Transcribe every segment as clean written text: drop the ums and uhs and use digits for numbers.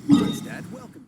Mondstadt welcomes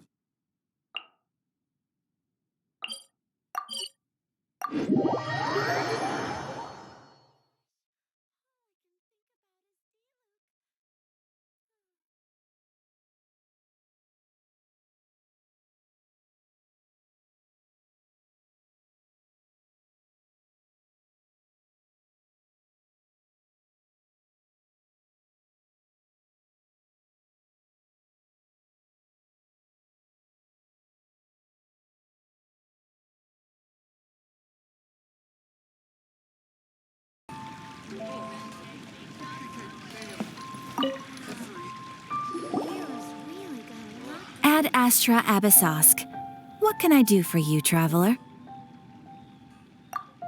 Ad Astra Abyssosk. What can I do for you, traveler?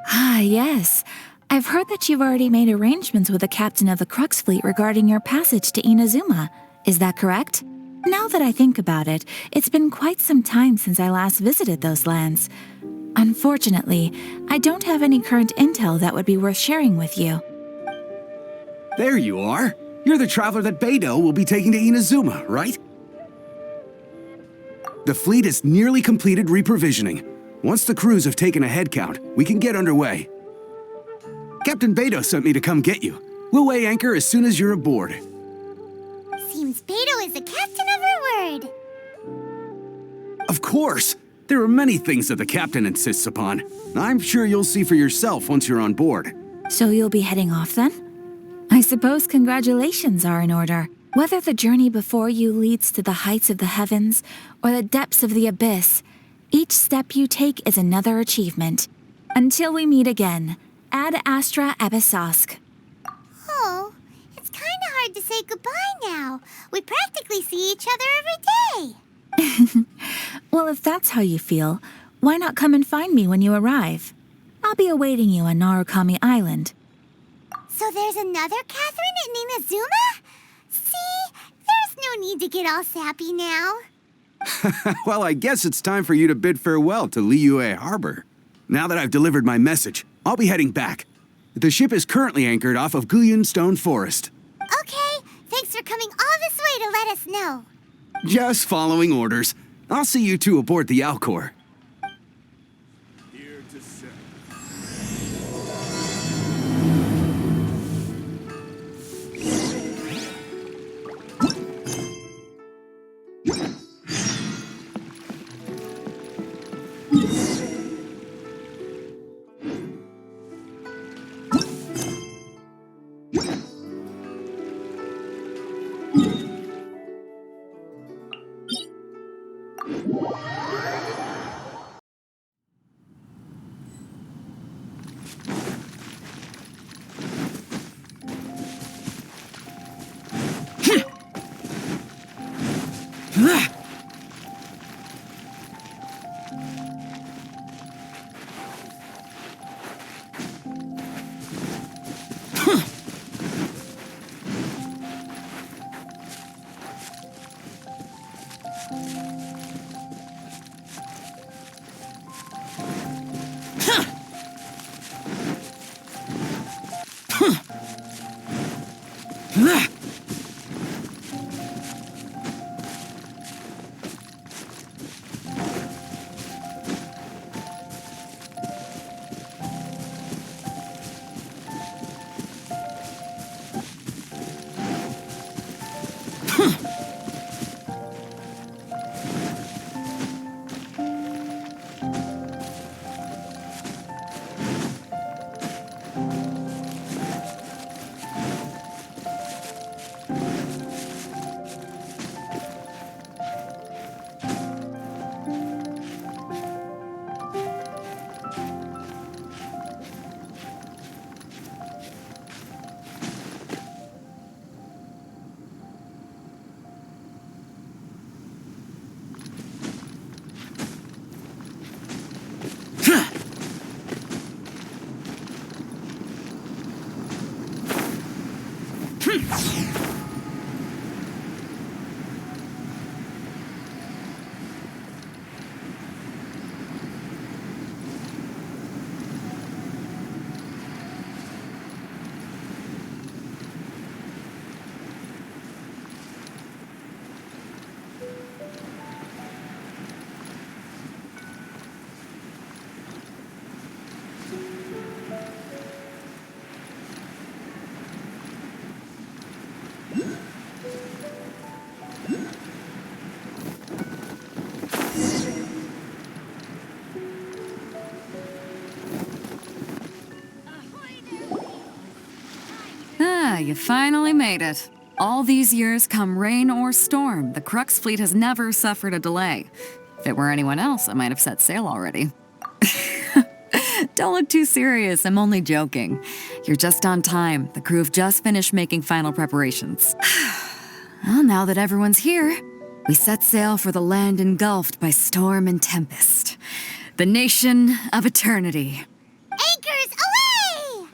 Ah, yes. I've heard that you've already made arrangements with the captain of the Crux Fleet regarding your passage to Inazuma. Is that correct? Now that I think about it, it's been quite some time since I last visited those lands. Unfortunately, I don't have any current intel that would be worth sharing with you. There you are! You're the traveler that Beido will be taking to Inazuma, right? The fleet is nearly completed reprovisioning. Once the crews have taken a head count, we can get underway. Captain Beido sent me to come get you. We'll weigh anchor as soon as you're aboard. Seems Beido is the captain of her word. Of course! There are many things that the captain insists upon. I'm sure you'll see for yourself once you're on board. So you'll be heading off then? I suppose congratulations are in order. Whether the journey before you leads to the heights of the heavens or the depths of the abyss, each step you take is another achievement. Until we meet again, Ad Astra Abyssosk. Oh, it's kind of hard to say goodbye now. We practically see each other every day. Well, if that's how you feel, why not come and find me when you arrive? I'll be awaiting you on Narukami Island. So there's another Katheryne in Inazuma? See, there's no need to get all sappy now. Well, I guess it's time for you to bid farewell to Liyue Harbor. Now that I've delivered my message, I'll be heading back. The ship is currently anchored off of Guyun Stone Forest. Okay, thanks for coming all this way to let us know. Just following orders. I'll see you two aboard the Alcor. Here to set. You finally made it. All these years, come rain or storm, the Crux fleet has never suffered a delay. If it were anyone else, I might have set sail already. Don't look too serious, I'm only joking. You're just on time. The crew have just finished making final preparations. Well, now that everyone's here, we set sail for the land engulfed by storm and tempest. The nation of eternity. Anchors away!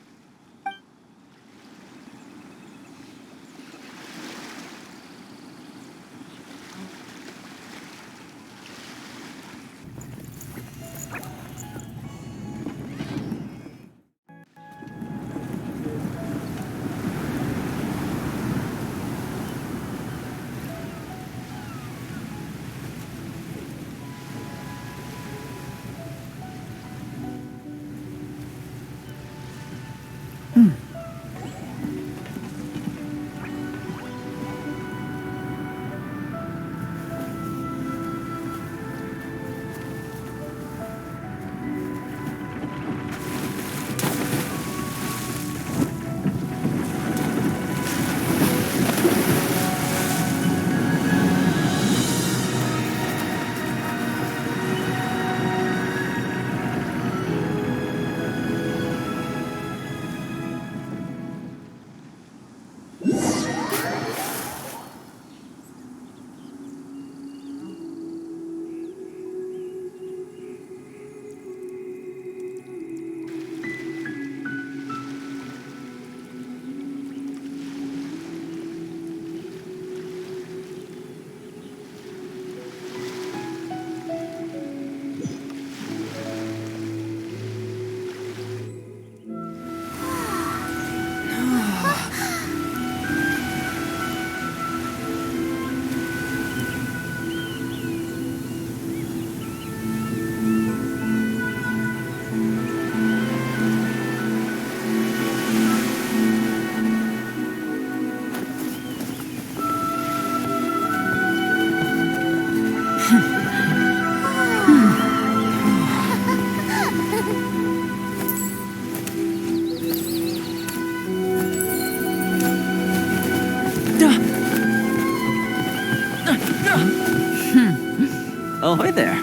Ahoy there.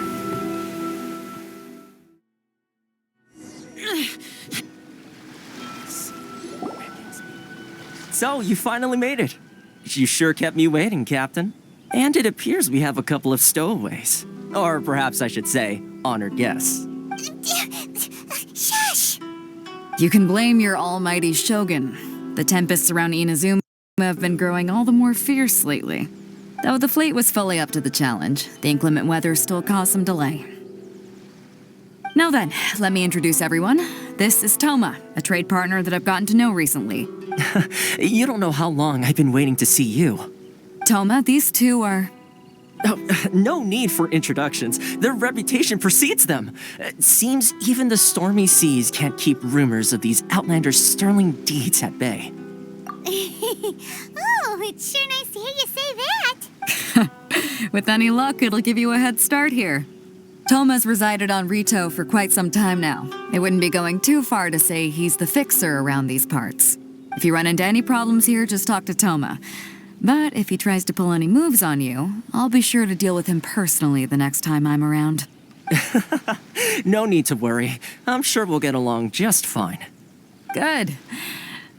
So, you finally made it. You sure kept me waiting, Captain. And it appears we have a couple of stowaways. Or perhaps I should say, honored guests. Shush! You can blame your almighty Shogun. The tempests around Inazuma have been growing all the more fierce lately. Though the fleet was fully up to the challenge, the inclement weather still caused some delay. Now then, let me introduce everyone. This is Toma, a trade partner that I've gotten to know recently. You don't know how long I've been waiting to see you. Toma, these two are... Oh, no need for introductions. Their reputation precedes them. Seems even the stormy seas can't keep rumors of these Outlanders' sterling deeds at bay. Oh, it's sure nice to hear you say that. With any luck, it'll give you a head start here. Toma's resided on Rito for quite some time now. It wouldn't be going too far to say he's the fixer around these parts. If you run into any problems here, just talk to Toma. But if he tries to pull any moves on you, I'll be sure to deal with him personally the next time I'm around. No need to worry. I'm sure we'll get along just fine. Good.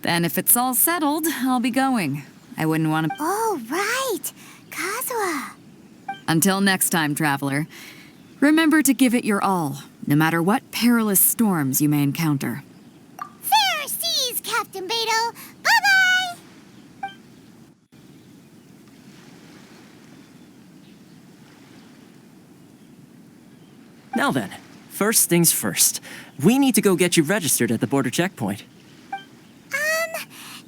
Then if it's all settled, I'll be going. I wouldn't want to... Oh, right. Kazuha. Until next time, traveler. Remember to give it your all, no matter what perilous storms you may encounter. Fair seas, Captain Beido. Bye-bye! Now then, first things first. We need to go get you registered at the border checkpoint.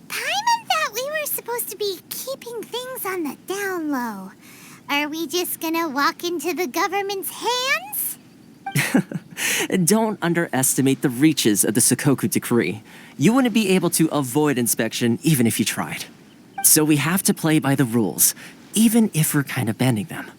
Paimon thought we were supposed to be keeping things on the down low. Are we just gonna walk into the government's hands? Don't underestimate the reaches of the Sakoku Decree. You wouldn't be able to avoid inspection even if you tried. So we have to play by the rules, even if we're kind of bending them.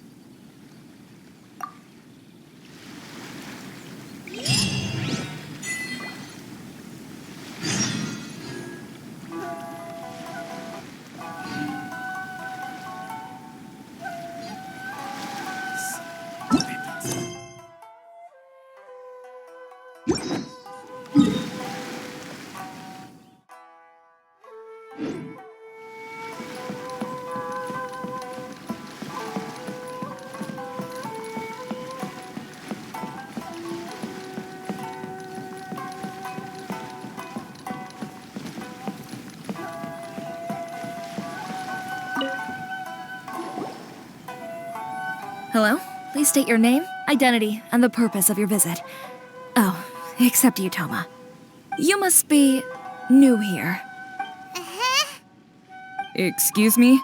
Hello? Please state your name, identity, and the purpose of your visit. Oh, except you, Toma. You must be new here. Excuse me?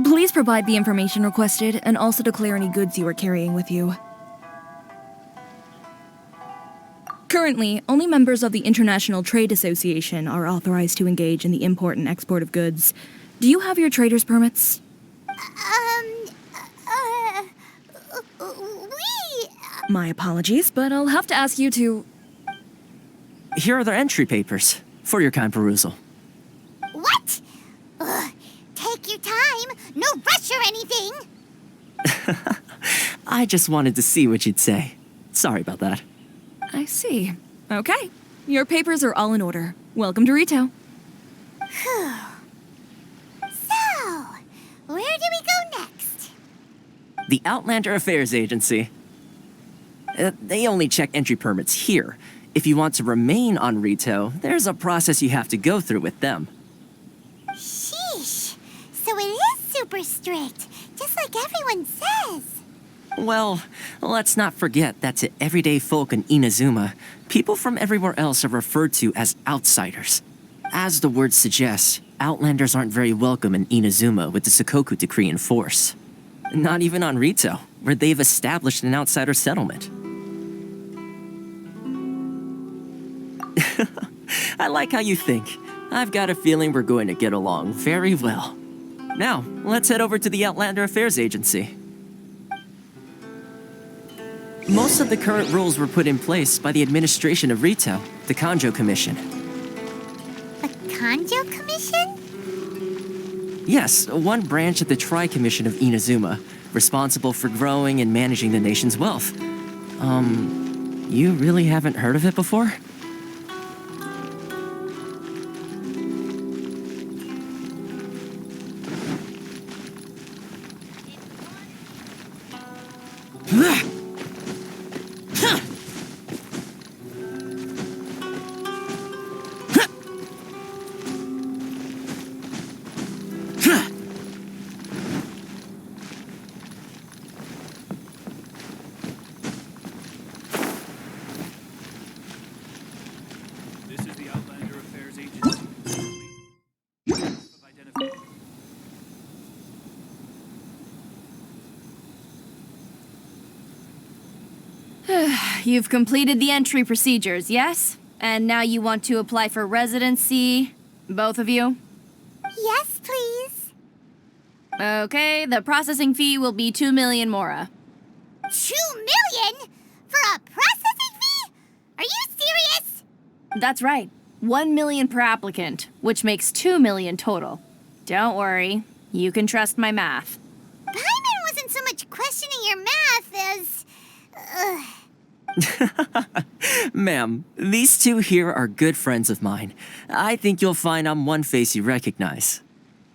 Please provide the information requested and also declare any goods you are carrying with you. Currently, only members of the International Trade Association are authorized to engage in the import and export of goods. Do you have your trader's permits? My apologies, but I'll have to ask you to... Here are their entry papers for your kind perusal. What? Take your time. No rush or anything. I just wanted to see what you'd say. Sorry about that. I see. Okay. Your papers are all in order. Welcome to Rito. So, where do we go next? The Outlander Affairs Agency. They only check entry permits here. If you want to remain on Rito, there's a process you have to go through with them. Sheesh. So it is super strict, just like everyone says. Well, let's not forget that to everyday folk in Inazuma, people from everywhere else are referred to as outsiders. As the word suggests, Outlanders aren't very welcome in Inazuma with the Sakoku decree in force. Not even on Rito, where they've established an outsider settlement. I like how you think. I've got a feeling we're going to get along very well. Now, let's head over to the Outlander Affairs Agency. Most of the current rules were put in place by the administration of Rito, the Kanjo Commission. The Kanjo Commission? Yes, one branch of the Tri-Commission of Inazuma, responsible for growing and managing the nation's wealth. You really haven't heard of it before? This is the Outlander Affairs Agency. You've completed the entry procedures, yes? And now you want to apply for residency, both of you? Yes, please. Okay, the processing fee will be 2 million mora. 2 million? For a processing fee? Are you serious? That's right. 1 million per applicant, which makes 2 million total. Don't worry, you can trust my math. Paimon wasn't so much questioning your math as... Ma'am, these two here are good friends of mine. I think you'll find I'm one face you recognize.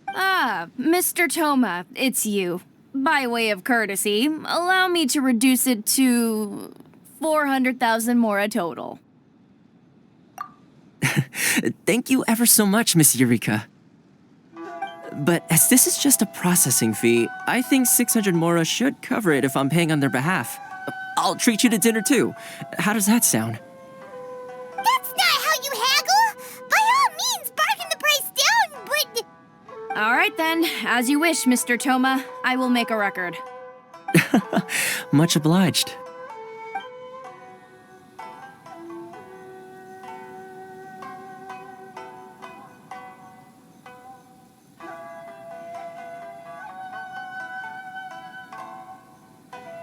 Ah, Mr. Thoma, it's you. By way of courtesy, allow me to reduce it to 400,000 mora total. Thank you ever so much, Miss Eureka. But as this is just a processing fee, I think 600 mora should cover it if I'm paying on their behalf. I'll treat you to dinner too. How does that sound? That's not how you haggle! By all means, bargain the price down, but... All right then, as you wish, Mr. Thoma. I will make a record. Much obliged.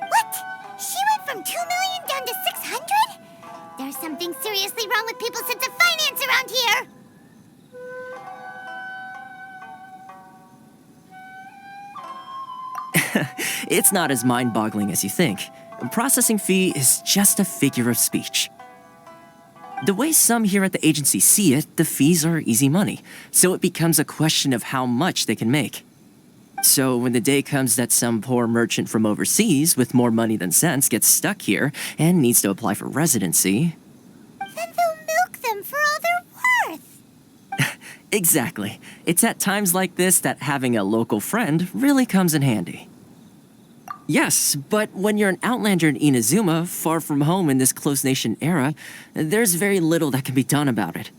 What? She went from 2 million down to 600? There's something seriously wrong with people's sense of finance around here! It's not as mind-boggling as you think. A processing fee is just a figure of speech. The way some here at the agency see it, the fees are easy money, so it becomes a question of how much they can make. So when the day comes that some poor merchant from overseas with more money than sense gets stuck here and needs to apply for residency... Then they'll milk them for all they're worth. Exactly. It's at times like this that having a local friend really comes in handy. Yes, but when you're an Outlander in Inazuma, far from home in this close nation era, there's very little that can be done about it.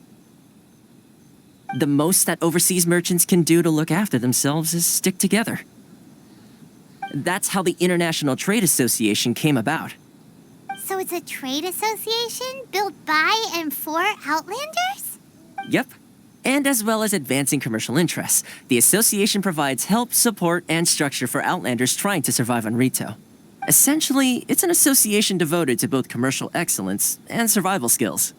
The most that overseas merchants can do to look after themselves is stick together. That's how the International Trade Association came about. So it's a trade association built by and for Outlanders? Yep. And as well as advancing commercial interests, the association provides help, support, and structure for Outlanders trying to survive on Rito. Essentially, it's an association devoted to both commercial excellence and survival skills.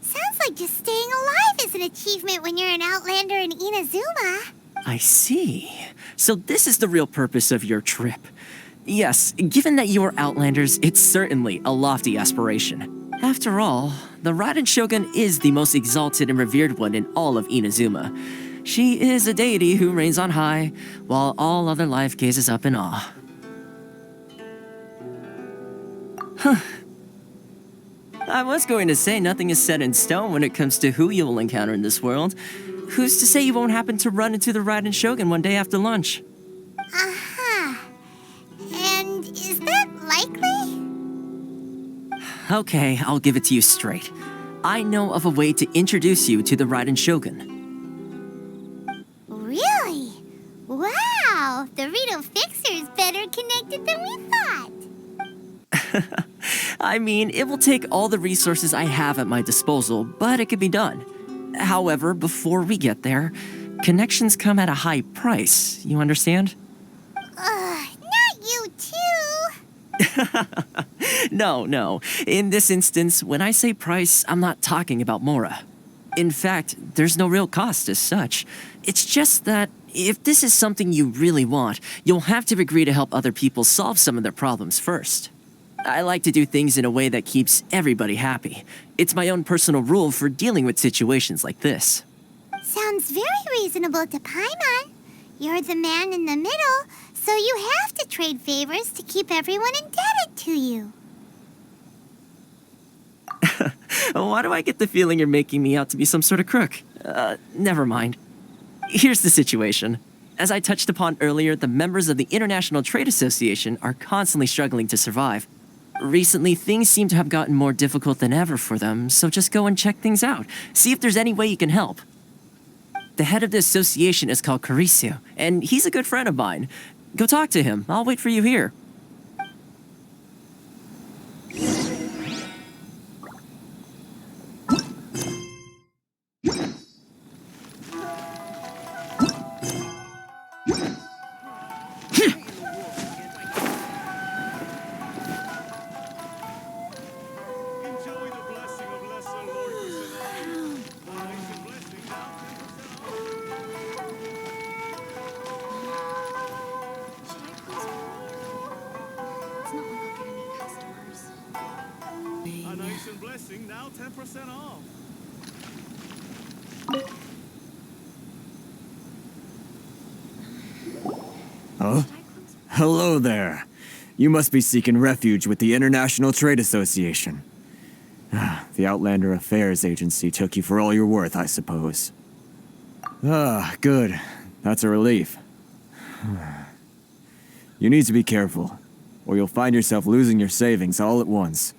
Sounds like just staying alive is an achievement when you're an Outlander in Inazuma. I see. So this is the real purpose of your trip. Yes, given that you are Outlanders, it's certainly a lofty aspiration. After all, the Raiden Shogun is the most exalted and revered one in all of Inazuma. She is a deity who reigns on high, while all other life gazes up in awe. I was going to say nothing is set in stone when it comes to who you will encounter in this world. Who's to say you won't happen to run into the Raiden Shogun one day after lunch? Uh-huh. And is that likely? Okay, I'll give it to you straight. I know of a way to introduce you to the Raiden Shogun. Really? Wow! The Rito Fixer is better connected than we thought. I mean, it will take all the resources I have at my disposal, but it could be done. However, before we get there, connections come at a high price, you understand? Not you too! No. In this instance, when I say price, I'm not talking about Mora. In fact, there's no real cost as such. It's just that if this is something you really want, you'll have to agree to help other people solve some of their problems first. I like to do things in a way that keeps everybody happy. It's my own personal rule for dealing with situations like this. Sounds very reasonable to Paimon. You're the man in the middle, so you have to trade favors to keep everyone indebted to you. Why do I get the feeling you're making me out to be some sort of crook? Never mind. Here's the situation. As I touched upon earlier, the members of the International Trade Association are constantly struggling to survive. Recently, things seem to have gotten more difficult than ever for them, so just go and check things out. See if there's any way you can help. The head of the association is called Carisio, and he's a good friend of mine. Go talk to him. I'll wait for you here. Now 10% off. Huh? Hello there. You must be seeking refuge with the International Trade Association. The Outlander Affairs Agency took you for all you're worth, I suppose. Good. That's a relief. You need to be careful, or you'll find yourself losing your savings all at once.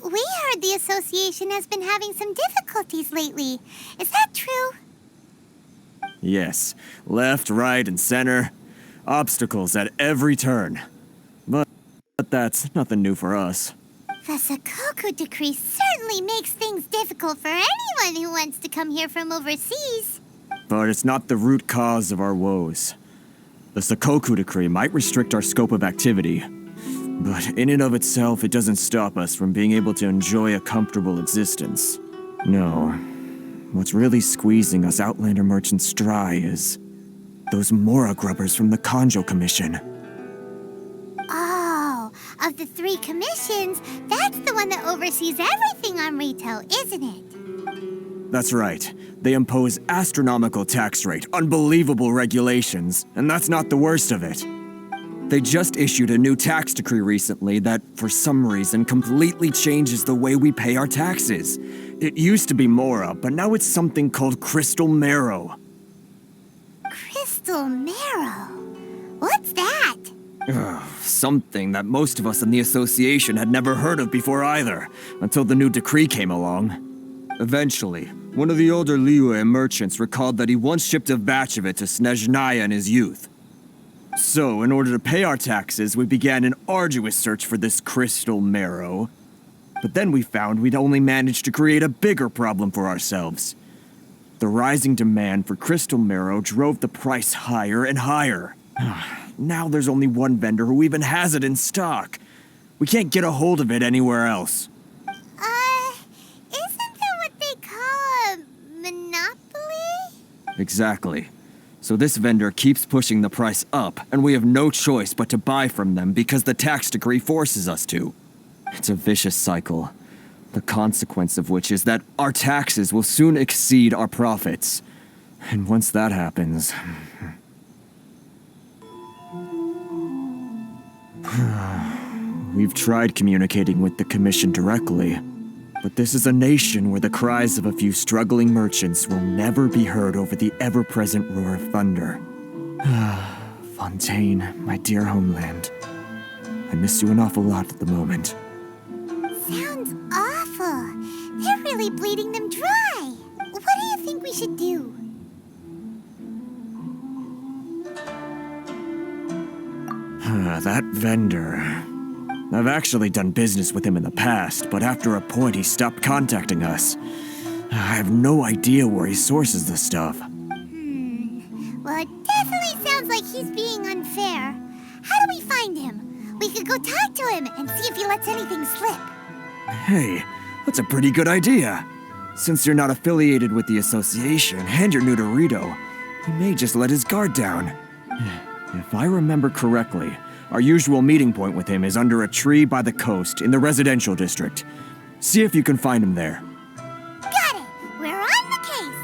We heard the association has been having some difficulties lately. Is that true? Yes. Left, right, and center. Obstacles at every turn. But that's nothing new for us. The Sakoku decree certainly makes things difficult for anyone who wants to come here from overseas. But it's not the root cause of our woes. The Sakoku decree might restrict our scope of activity, but in and of itself, it doesn't stop us from being able to enjoy a comfortable existence. No. What's really squeezing us Outlander merchants dry is those Mora grubbers from the Kanjo Commission. Oh, a of the 3 commissions, that's the one that oversees everything on retail, isn't it? That's right. They impose astronomical tax rate, unbelievable regulations, and that's not the worst of it. They just issued a new tax decree recently that, for some reason, completely changes the way we pay our taxes. It used to be Mora, but now it's something called Crystal Marrow. Crystal Marrow? What's that? Something that most of us in the association had never heard of before either, until the new decree came along. Eventually, one of the older Liyue merchants recalled that he once shipped a batch of it to Snezhnaya in his youth. So, in order to pay our taxes, we began an arduous search for this Crystal Marrow. But then we found we'd only managed to create a bigger problem for ourselves. The rising demand for Crystal Marrow drove the price higher and higher. Now there's only one vendor who even has it in stock. We can't get a hold of it anywhere else. Isn't that what they call a monopoly? Exactly. So this vendor keeps pushing the price up, and we have no choice but to buy from them because the tax decree forces us to. It's a vicious cycle, the consequence of which is that our taxes will soon exceed our profits. And once that happens... We've tried communicating with the Commission directly, but this is a nation where the cries of a few struggling merchants will never be heard over the ever-present roar of thunder. Fontaine, my dear homeland. I miss you an awful lot at the moment. Sounds awful. They're really bleeding them dry. What do you think we should do? That vendor... I've actually done business with him in the past, but after a point he stopped contacting us. I have no idea where he sources this stuff. Well, it definitely sounds like he's being unfair. How do we find him? We could go talk to him and see if he lets anything slip. Hey, that's a pretty good idea. Since you're not affiliated with the association and you're new to Rito, he may just let his guard down. If I remember correctly, our usual meeting point with him is under a tree by the coast in the residential district. See if you can find him there. Got it! We're on the case!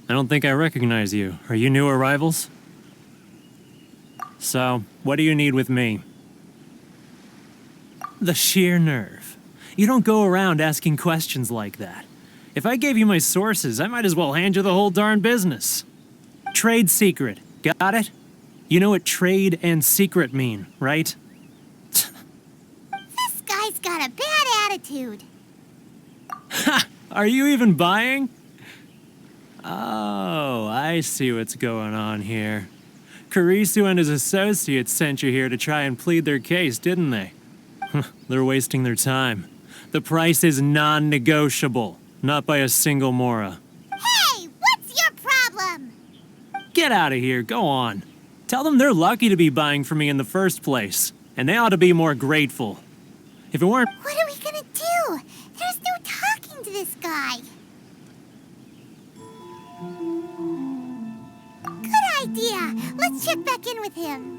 I don't think I recognize you. Are you new arrivals? So, what do you need with me? The sheer nerve. You don't go around asking questions like that. If I gave you my sources, I might as well hand you the whole darn business. Trade secret. Got it? You know what trade and secret mean, right? This guy's got a bad attitude. Ha! Are you even buying? Oh, I see what's going on here. Kurisu and his associates sent you here to try and plead their case, didn't they? They're wasting their time. The price is non-negotiable, not by a single Mora. Hey, what's your problem? Get out of here, go on. Tell them they're lucky to be buying from me in the first place, and they ought to be more grateful. If it weren't... What are we gonna do? There's no talking to this guy. Good idea. Let's check back in with him.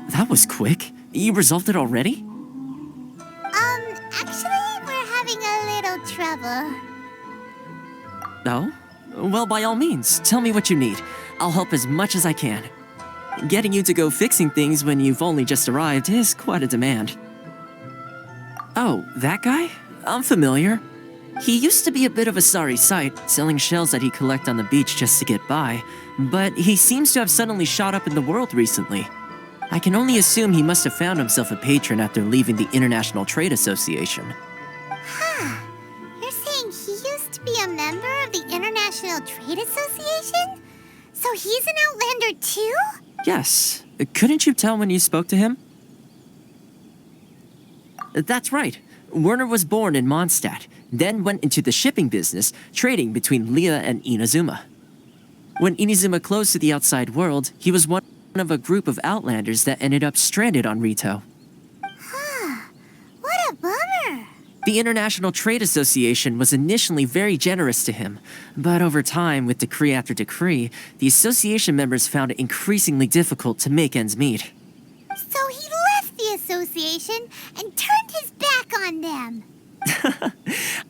That was quick. You resolved it already? Actually, we're having a little trouble. Oh? Well, by all means, tell me what you need. I'll help as much as I can. Getting you to go fixing things when you've only just arrived is quite a demand. Oh, that guy? I'm familiar. He used to be a bit of a sorry sight, selling shells that he'd collect on the beach just to get by, but he seems to have suddenly shot up in the world recently. I can only assume he must have found himself a patron after leaving the International Trade Association. Huh. You're saying he used to be a member of the International Trade Association? So he's an Outlander too? Yes. Couldn't you tell when you spoke to him? That's right. Werner was born in Mondstadt, then went into the shipping business, trading between Leah and Inazuma. When Inazuma closed to the outside world, he was one of a group of Outlanders that ended up stranded on Rito. Huh. What a bummer. The International Trade Association was initially very generous to him, but over time, with decree after decree, the association members found it increasingly difficult to make ends meet. So he left the association and turned his back on them.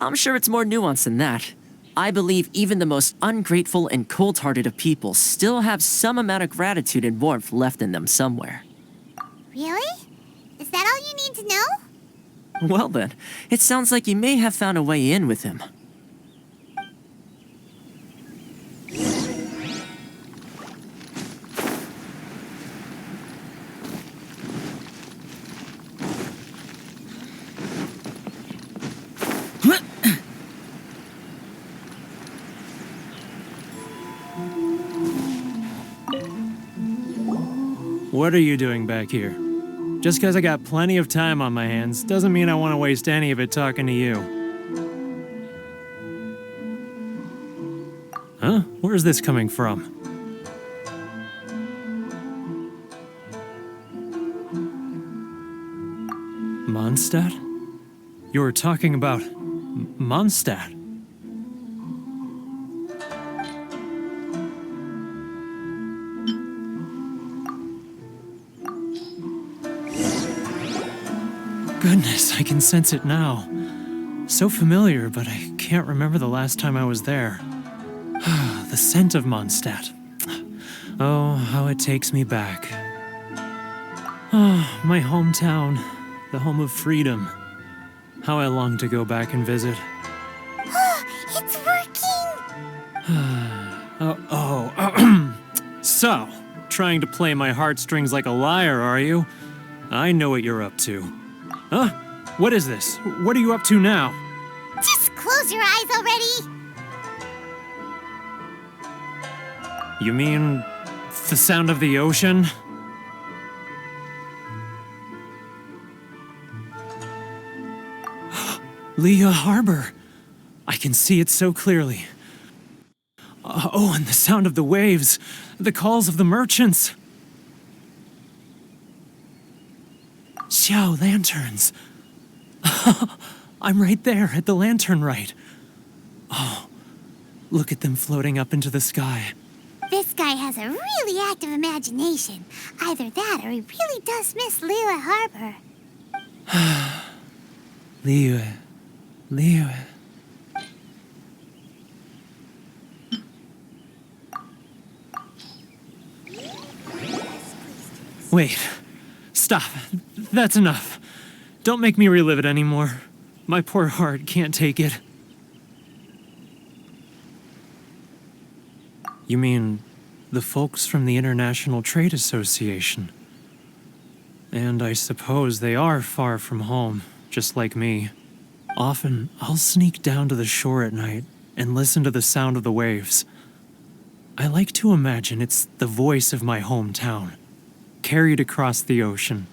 I'm sure it's more nuanced than that. I believe even the most ungrateful and cold-hearted of people still have some amount of gratitude and warmth left in them somewhere. Really? Is that all you need to know? Well then, it sounds like you may have found a way in with him. What are you doing back here? Just because I got plenty of time on my hands doesn't mean I want to waste any of it talking to you. Huh? Where's this coming from? Mondstadt? You were talking about Mondstadt. Goodness, I can sense it now. So familiar, but I can't remember the last time I was there. The scent of Mondstadt. Oh, how it takes me back. Oh, my hometown, the home of freedom. How I long to go back and visit. It's working! So, trying to play my heartstrings like a liar, are you? I know what you're up to. Huh? What is this? What are you up to now? Just close your eyes already! You mean the sound of the ocean? Leah Harbor. I can see it so clearly. Oh, and the sound of the waves, the calls of the merchants. Xiao lanterns. I'm right there at the lantern right. Oh, look at them floating up into the sky. This guy has a really active imagination. Either that or he really does miss Liyue Harbor. Liyue. Wait. Stop. That's enough. Don't make me relive it anymore. My poor heart can't take it. You mean the folks from the International Trade Association? And I suppose they are far from home, just like me. Often, I'll sneak down to the shore at night and listen to the sound of the waves. I like to imagine it's the voice of my hometown, carried across the ocean.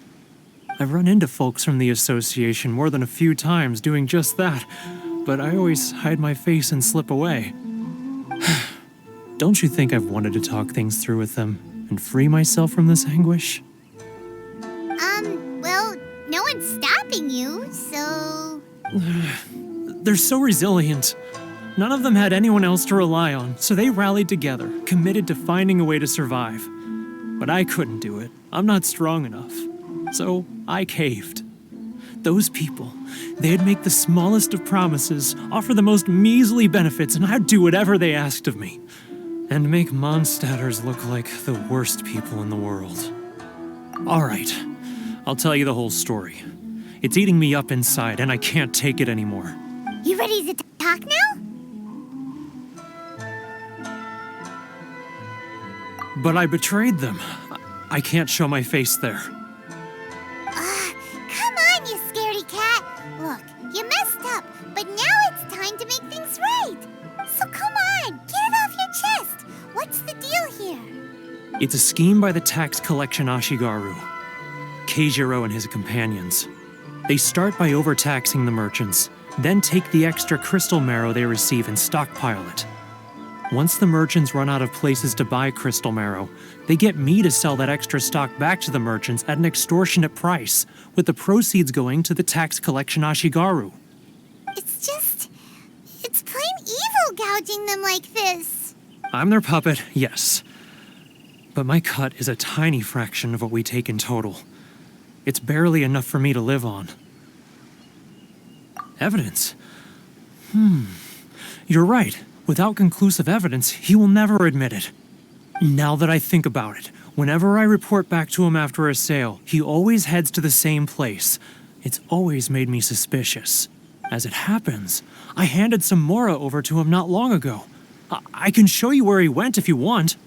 I've run into folks from the association more than a few times doing just that, but I always hide my face and slip away. Don't you think I've wanted to talk things through with them and free myself from this anguish? Well, no one's stopping you, so... They're so resilient. None of them had anyone else to rely on, so they rallied together, committed to finding a way to survive. But I couldn't do it. I'm not strong enough. So I caved. Those people, they'd make the smallest of promises, offer the most measly benefits, and I'd do whatever they asked of me. And make Mondstadters look like the worst people in the world. All right, I'll tell you the whole story. It's eating me up inside, and I can't take it anymore. You ready to talk now? But I betrayed them. I can't show my face there. Come on, you scaredy cat. Look, you messed up, but now it's time to make things right. So come on, get it off your chest. What's the deal here? It's a scheme by the tax collection Ashigaru, Keijiro and his companions. They start by overtaxing the merchants, then take the extra crystal marrow they receive and stockpile it. Once the merchants run out of places to buy crystal marrow, they get me to sell that extra stock back to the merchants at an extortionate price, with the proceeds going to the tax collection Ashigaru. It's plain evil gouging them like this. I'm their puppet, yes. But my cut is a tiny fraction of what we take in total. It's barely enough for me to live on. Evidence? You're right. Without conclusive evidence, he will never admit it. Now that I think about it, whenever I report back to him after a sale, he always heads to the same place. It's always made me suspicious. As it happens, I handed some Mora over to him not long ago. I can show you where he went if you want.